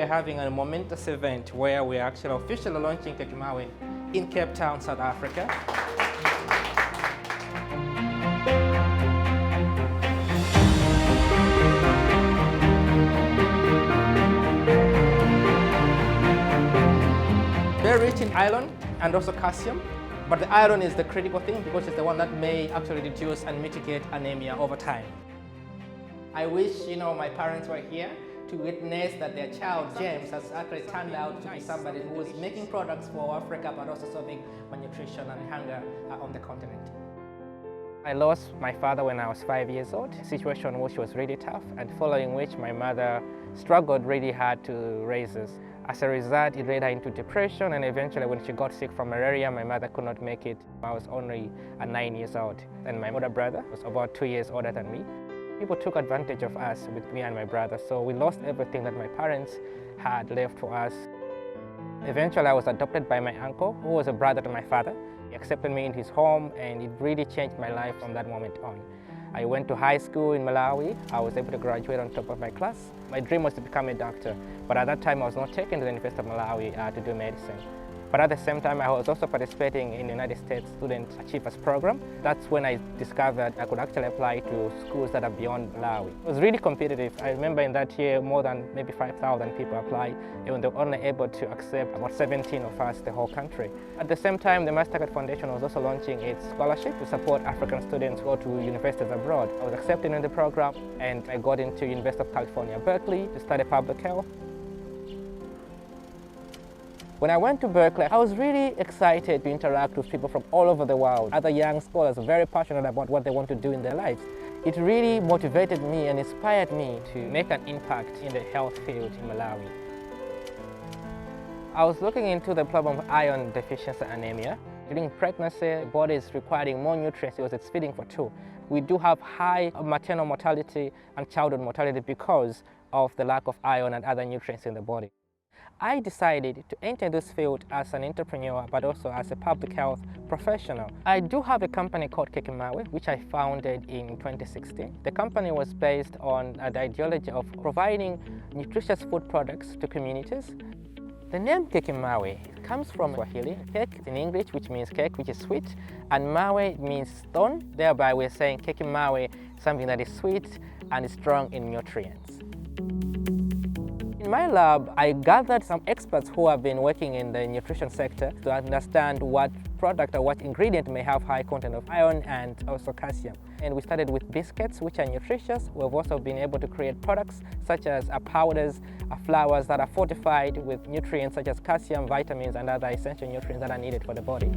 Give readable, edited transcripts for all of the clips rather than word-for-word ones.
we're having a momentous event where we're actually officially launching Keki Mawe in Cape Town, South Africa. Very rich in iron and also calcium, but the iron is the critical thing because it's the one that may actually reduce and mitigate anemia over time. I wish, my parents were here to witness that their child, James, has actually turned out to be somebody who is making products for Africa, but also solving malnutrition and hunger on the continent. I lost my father when I was 5 years old, a situation which was really tough, and following which my mother struggled really hard to raise us. As a result, it led her into depression, and eventually when she got sick from malaria, my mother could not make it. I was only 9 years old, and my older brother was about 2 years older than me. People took advantage of us, with me and my brother, so we lost everything that my parents had left for us. Eventually, I was adopted by my uncle, who was a brother to my father. He accepted me in his home, and it really changed my life from that moment on. I went to high school in Malawi. I was able to graduate on top of my class. My dream was to become a doctor, but at that time I was not taken to the University of Malawi to do medicine. But at the same time, I was also participating in the United States Student Achievers Program. That's when I discovered I could actually apply to schools that are beyond Malawi. It was really competitive. I remember in that year, more than maybe 5,000 people applied, and they were only able to accept about 17 of us, the whole country. At the same time, the Mastercard Foundation was also launching its scholarship to support African students who go to universities abroad. I was accepted in the program, and I got into University of California, Berkeley, to study public health. When I went to Berkeley, I was really excited to interact with people from all over the world. Other young scholars very passionate about what they want to do in their lives. It really motivated me and inspired me to make an impact in the health field in Malawi. I was looking into the problem of iron deficiency anemia. During pregnancy, the body is requiring more nutrients because it's feeding for two. We do have high maternal mortality and childhood mortality because of the lack of iron and other nutrients in the body. I decided to enter this field as an entrepreneur, but also as a public health professional. I do have a company called Keki Mawe, which I founded in 2016. The company was based on the ideology of providing nutritious food products to communities. The name Keki Mawe comes from Swahili. Kek in English, which means cake, which is sweet, and Mawe means stone. Thereby we're saying Keki Mawe, something that is sweet and is strong in nutrients. In my lab, I gathered some experts who have been working in the nutrition sector to understand what product or what ingredient may have high content of iron and also calcium. And we started with biscuits, which are nutritious. We've also been able to create products such as powders, flours that are fortified with nutrients such as calcium, vitamins, and other essential nutrients that are needed for the body.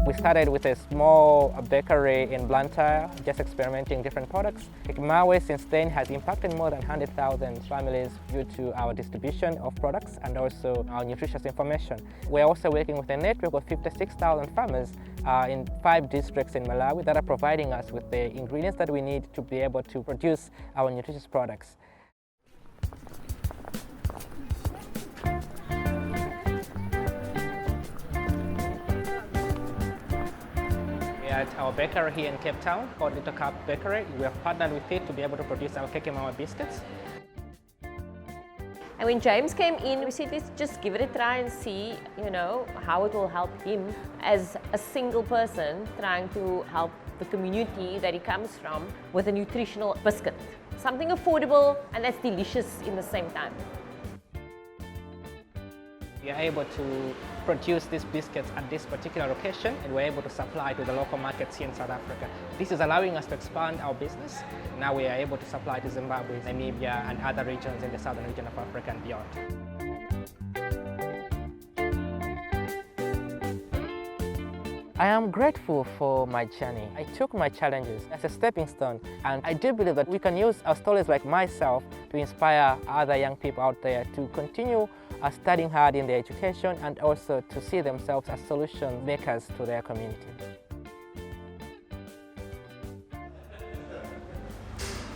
We started with a small bakery in Blantyre, just experimenting different products. Keki Mawe since then has impacted more than 100,000 families due to our distribution of products and also our nutritious information. We're also working with a network of 56,000 farmers in 5 districts in Malawi that are providing us with the ingredients that we need to be able to produce our nutritious products. At our bakery here in Cape Town called Little Cup Bakery. We have partnered with it to be able to produce our Keki Mawe biscuits. And when James came in, we said, let's just give it a try and see, how it will help him as a single person trying to help the community that he comes from with a nutritional biscuit. Something affordable and that's delicious in the same time. We are able to produce these biscuits at this particular location, and we're able to supply to the local markets here in South Africa. This is allowing us to expand our business. Now we are able to supply to Zimbabwe, Namibia, and other regions in the southern region of Africa and beyond. I am grateful for my journey. I took my challenges as a stepping stone, and I do believe that we can use our stories like myself to inspire other young people out there to continue studying hard in their education and also to see themselves as solution makers to their community.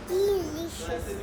Delicious.